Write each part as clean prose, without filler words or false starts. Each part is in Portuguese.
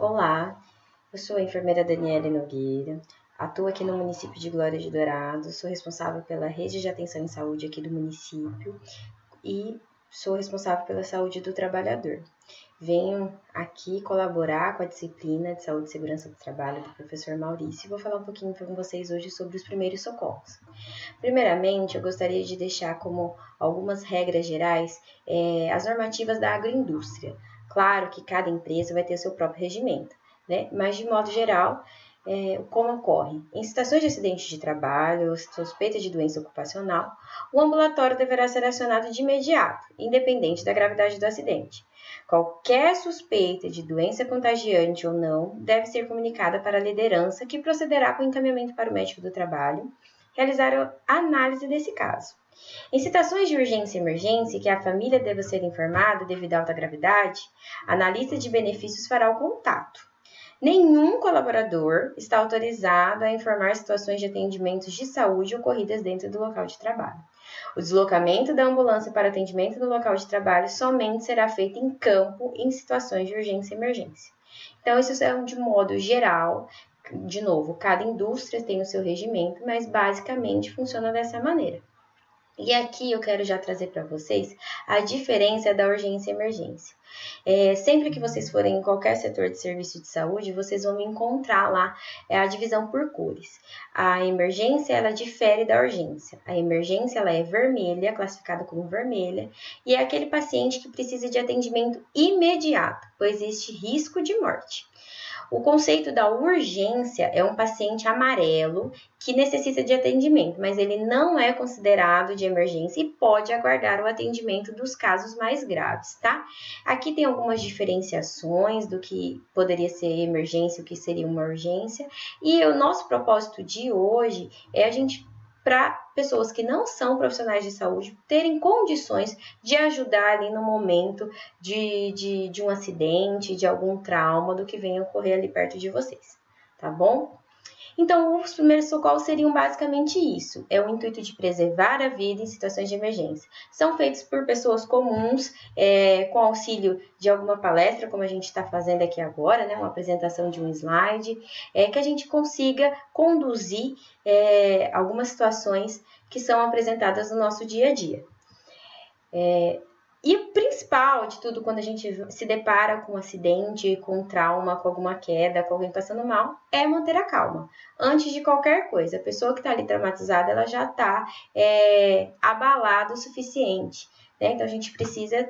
Olá, eu sou a enfermeira Daniele Nogueira, atuo aqui no município de Glória de Dourados, sou responsável pela rede de atenção em saúde aqui do município e sou responsável pela saúde do trabalhador. Venho aqui colaborar com a disciplina de saúde e segurança do trabalho do professor Maurício e vou falar um pouquinho com vocês hoje sobre os primeiros socorros. Primeiramente, eu gostaria de deixar como algumas regras gerais as normativas da agroindústria. Claro que cada empresa vai ter o seu próprio regimento, né? Mas de modo geral, como ocorre? Em situações de acidente de trabalho, suspeita de doença ocupacional, o ambulatório deverá ser acionado de imediato, independente da gravidade do acidente. Qualquer suspeita de doença contagiante ou não deve ser comunicada para a liderança, que procederá com encaminhamento para o médico do trabalho, realizar a análise desse caso. Em situações de urgência e emergência que a família deva ser informada devido à alta gravidade, a analista de benefícios fará o contato. Nenhum colaborador está autorizado a informar situações de atendimentos de saúde ocorridas dentro do local de trabalho. O deslocamento da ambulância para atendimento no local de trabalho somente será feito em campo em situações de urgência e emergência. Então, isso é de modo geral. De novo, cada indústria tem o seu regimento, mas basicamente funciona dessa maneira. E aqui eu quero já trazer para vocês a diferença da urgência e emergência. Sempre que vocês forem em qualquer setor de serviço de saúde, vocês vão encontrar lá a divisão por cores. A emergência, ela difere da urgência. A emergência, ela é vermelha, classificada como vermelha, e é aquele paciente que precisa de atendimento imediato, pois existe risco de morte. O conceito da urgência é um paciente amarelo que necessita de atendimento, mas ele não é considerado de emergência e pode aguardar o atendimento dos casos mais graves, tá? Aqui tem algumas diferenciações do que poderia ser emergência e o que seria uma urgência. E o nosso propósito de hoje é a gente, para pessoas que não são profissionais de saúde, terem condições de ajudar ali no momento de um acidente, de algum trauma, do que venha ocorrer ali perto de vocês, tá bom? Então, os primeiros socorros seriam basicamente isso. É o intuito de preservar a vida em situações de emergência. São feitos por pessoas comuns, com auxílio de alguma palestra, como a gente está fazendo aqui agora, né? Uma apresentação de um slide, que a gente consiga conduzir algumas situações que são apresentadas no nosso dia a dia. E o principal de tudo, quando a gente se depara com um acidente, com um trauma, com alguma queda, com alguém passando mal, é manter a calma. Antes de qualquer coisa, a pessoa que está ali traumatizada, ela já está abalada o suficiente, né? Então, a gente precisa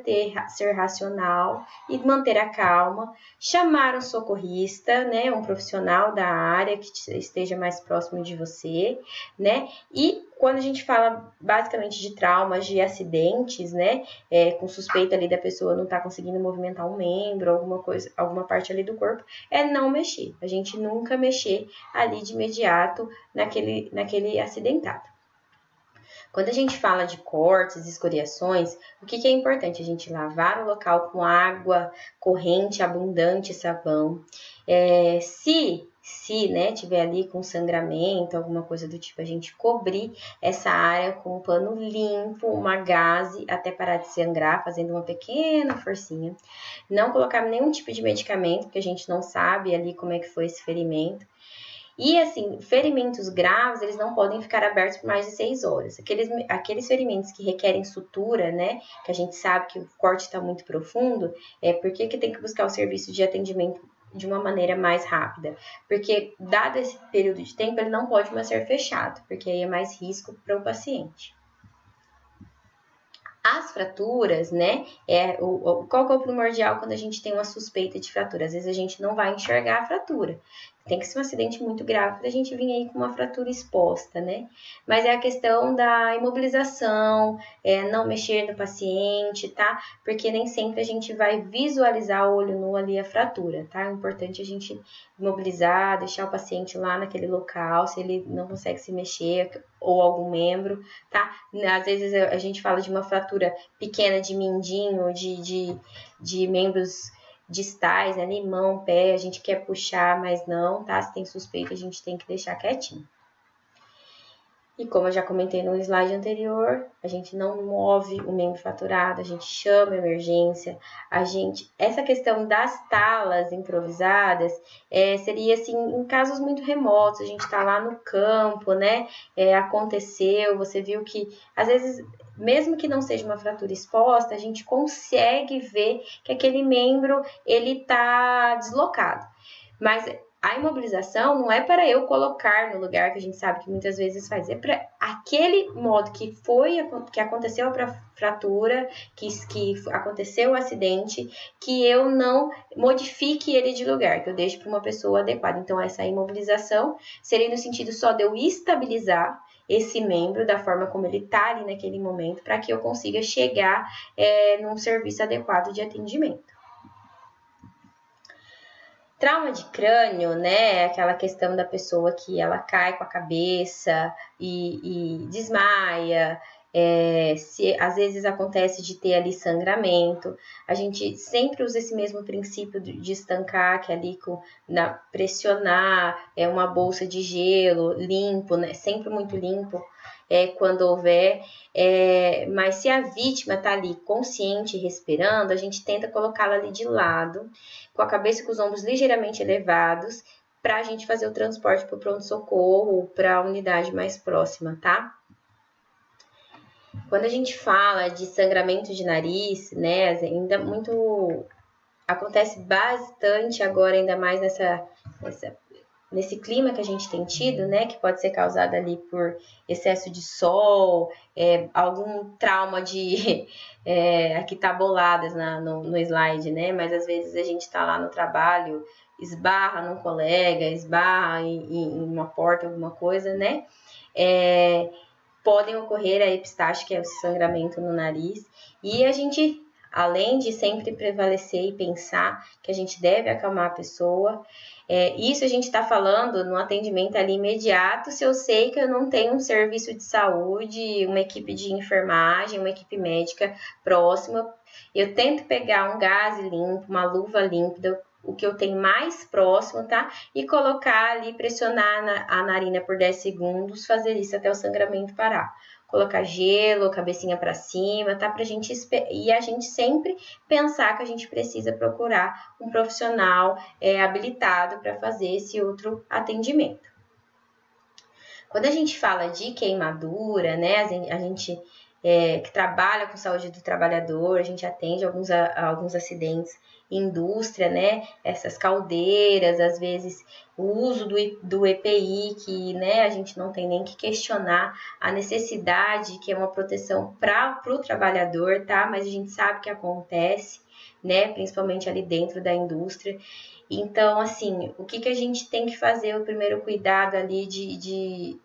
ser racional e manter a calma, chamar um socorrista, né? Um profissional da área que esteja mais próximo de você, né? E quando a gente fala basicamente de traumas, de acidentes, né? Com suspeita ali da pessoa não estar conseguindo movimentar um membro, alguma parte ali do corpo, é não mexer. A gente nunca mexer ali de imediato naquele acidentado. Quando a gente fala de cortes, escoriações, o que é importante? A gente lavar o local com água corrente, abundante, sabão. Se tiver ali com sangramento, alguma coisa do tipo, a gente cobrir essa área com um pano limpo, uma gaze, até parar de sangrar, fazendo uma pequena forcinha. Não colocar nenhum tipo de medicamento, porque a gente não sabe ali como é que foi esse ferimento. E, assim, ferimentos graves, eles não podem ficar abertos por mais de 6 horas. Aqueles ferimentos que requerem sutura, né, que a gente sabe que o corte está muito profundo, porque que tem que buscar o serviço de atendimento de uma maneira mais rápida. Porque, dado esse período de tempo, ele não pode mais ser fechado, porque aí é mais risco para o paciente. As fraturas, né, qual que é o primordial quando a gente tem uma suspeita de fratura? Às vezes a gente não vai enxergar a fratura. Tem que ser um acidente muito grave para a gente vir aí com uma fratura exposta, né? Mas é a questão da imobilização, não mexer no paciente, tá? Porque nem sempre a gente vai visualizar o olho nu ali a fratura, tá? É importante a gente imobilizar, deixar o paciente lá naquele local, se ele não consegue se mexer, ou algum membro, tá? Às vezes a gente fala de uma fratura pequena de mindinho, de membros distais, ali, mão, pé, a gente quer puxar, mas não, tá? Se tem suspeita, a gente tem que deixar quietinho. E como eu já comentei no slide anterior, a gente não move o membro fraturado, a gente chama a emergência, essa questão das talas improvisadas seria assim em casos muito remotos, a gente está lá no campo, né? Aconteceu, você viu que às vezes, mesmo que não seja uma fratura exposta, a gente consegue ver que aquele membro ele está deslocado. Mas a imobilização não é para eu colocar no lugar que a gente sabe que muitas vezes faz, é para aquele modo que aconteceu a fratura, que aconteceu o acidente, que eu não modifique ele de lugar, que eu deixe para uma pessoa adequada. Então, essa imobilização seria no sentido só de eu estabilizar esse membro da forma como ele está ali naquele momento, para que eu consiga chegar num serviço adequado de atendimento. Trauma de crânio, né, aquela questão da pessoa que ela cai com a cabeça e desmaia, às vezes acontece de ter ali sangramento, a gente sempre usa esse mesmo princípio de estancar, que é ali pressionar, uma bolsa de gelo limpo, né, sempre muito limpo, quando houver, mas se a vítima está ali consciente e respirando, a gente tenta colocá-la ali de lado, com a cabeça e com os ombros ligeiramente elevados, para a gente fazer o transporte para o pronto-socorro ou para a unidade mais próxima, tá? Quando a gente fala de sangramento de nariz, né, ainda muito acontece bastante agora, ainda mais nesse clima que a gente tem tido, né, que pode ser causado ali por excesso de sol, algum trauma de... aqui tá boladas no slide, né, mas às vezes a gente tá lá no trabalho, esbarra num colega, esbarra em uma porta, alguma coisa, né, podem ocorrer a epistaxe, que é o sangramento no nariz, e a gente, além de sempre prevalecer e pensar que a gente deve acalmar a pessoa, isso a gente está falando no atendimento ali imediato, se eu sei que eu não tenho um serviço de saúde, uma equipe de enfermagem, uma equipe médica próxima, eu tento pegar um gaze limpo, uma luva límpida, o que eu tenho mais próximo, tá? E colocar ali, pressionar a narina por 10 segundos, fazer isso até o sangramento parar. Colocar gelo, cabecinha para cima, tá? E a gente sempre pensar que a gente precisa procurar um profissional habilitado para fazer esse outro atendimento. Quando a gente fala de queimadura, né? A gente que trabalha com saúde do trabalhador, a gente atende alguns acidentes em indústria, né? Essas caldeiras, às vezes o uso do EPI, que, né, a gente não tem nem que questionar a necessidade, que é uma proteção para o trabalhador, tá? Mas a gente sabe que acontece, né? Principalmente ali dentro da indústria. Então, assim, o que a gente tem que fazer, o primeiro cuidado ali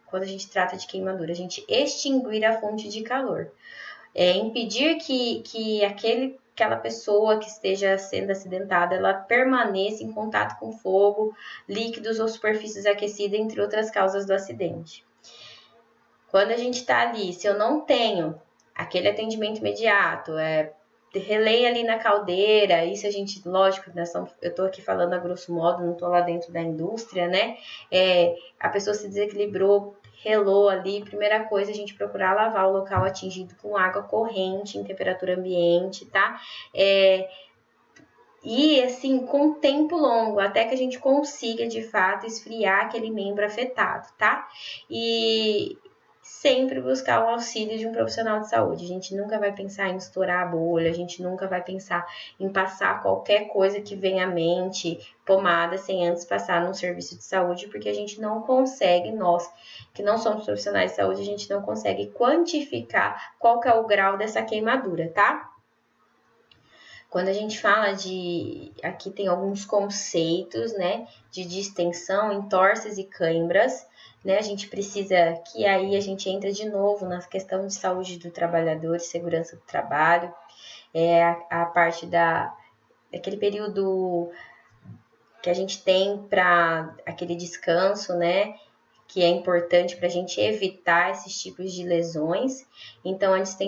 quando a gente trata de queimadura? A gente extinguir a fonte de calor. Impedir que aquela pessoa que esteja sendo acidentada, ela permaneça em contato com fogo, líquidos ou superfícies aquecidas, entre outras causas do acidente. Quando a gente está ali, se eu não tenho aquele atendimento imediato, relei ali na caldeira, isso a gente, lógico, eu tô aqui falando a grosso modo, não tô lá dentro da indústria, né? A pessoa se desequilibrou, relou ali, primeira coisa, a gente procurar lavar o local atingido com água corrente, em temperatura ambiente, tá? E assim, com tempo longo, até que a gente consiga, de fato, esfriar aquele membro afetado, tá? E sempre buscar o auxílio de um profissional de saúde. A gente nunca vai pensar em estourar a bolha, a gente nunca vai pensar em passar qualquer coisa que venha à mente, pomada, sem antes passar num serviço de saúde, porque a gente não consegue, nós que não somos profissionais de saúde, a gente não consegue quantificar qual que é o grau dessa queimadura, tá? Quando a gente fala aqui tem alguns conceitos, né, de distensão, entorses e cãibras, né, a gente precisa, que aí a gente entra de novo na questão de saúde do trabalhador, segurança do trabalho, a parte daquele período que a gente tem para aquele descanso, né, que é importante para a gente evitar esses tipos de lesões. Então, a distensão